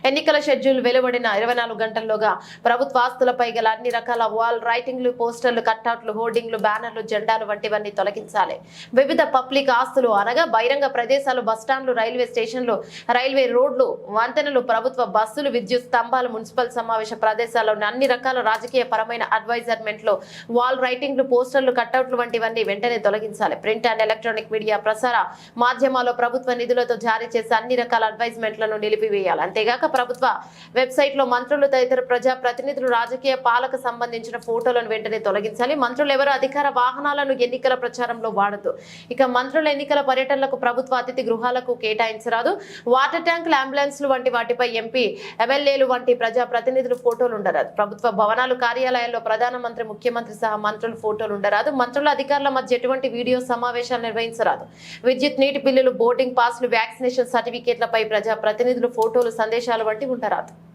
ఎన్నికల షెడ్యూల్ వెలువడిన 24 గంటల్లోగా ప్రభుత్వ ఆస్తులపై గల అన్ని రకాల వాల్ రైటింగ్లు, పోస్టర్లు, కట్అవుట్లు, హోర్డింగ్లు, బ్యానర్లు, జెండాలు వంటివన్నీ తొలగించాలి. వివిధ పబ్లిక్ ఆస్తులు అనగా బహిరంగ ప్రదేశాలు, బస్టాండ్లు, రైల్వే స్టేషన్లు, రైల్వే రోడ్లు, వంతెనలు, ప్రభుత్వ బస్సులు, విద్యుత్ స్తంభాలు, మున్సిపల్ సమావేశ ప్రదేశాల్లోని అన్ని రకాల రాజకీయ పరమైన అడ్వైజర్మెంట్లు, వాల్ రైటింగ్లు, పోస్టర్లు, కట్అవుట్లు వంటివన్నీ వెంటనే తొలగించాలి. ప్రింట్ అండ్ ఎలక్ట్రానిక్ మీడియా ప్రసార మాధ్యమాల్లో ప్రభుత్వ నిధులతో జారీ చేసే అన్ని రకాల అడ్వైజ్మెంట్లను నిలిపివేయాలి. అంతేగాక ప్రభుత్వ వెబ్సైట్ లో మంత్రులు, తదితర ప్రజా ప్రతినిధులు, రాజకీయ పాలక సంబంధించిన ఫోటోలను వెంటనే తొలగించాలి. మంత్రులు ఎవరు అధికార వాహనాలను ఎన్నికల ప్రచారంలో వాడద్దు. ఇక మంత్రుల ఎన్నికల పర్యటనలకు ప్రభుత్వ అతిథి గృహాలకు కేటాయించరాదు. వాటర్ ట్యాంకులు, అంబులెన్స్లు వంటి వాటిపై ఎంపీ, ఎమ్మెల్యేలు వంటి ప్రజా ప్రతినిధులు ఫోటోలు ఉండరాదు. ప్రభుత్వ భవనాలు, కార్యాలయాల్లో ప్రధానమంత్రి, ముఖ్యమంత్రి సహా మంత్రుల ఫోటోలు ఉండరాదు. మంత్రుల అధికారుల మధ్య ఎటువంటి వీడియో సమావేశాలు నిర్వహించరాదు. విద్యుత్, నీటి బిల్లులు, బోర్డింగ్ పాస్లు, వ్యాక్సినేషన్ సర్టిఫికేట్లపై ప్రజా ప్రతినిధులు ఫోటోలు, సందేశాలు వంటి ఉండరాదు.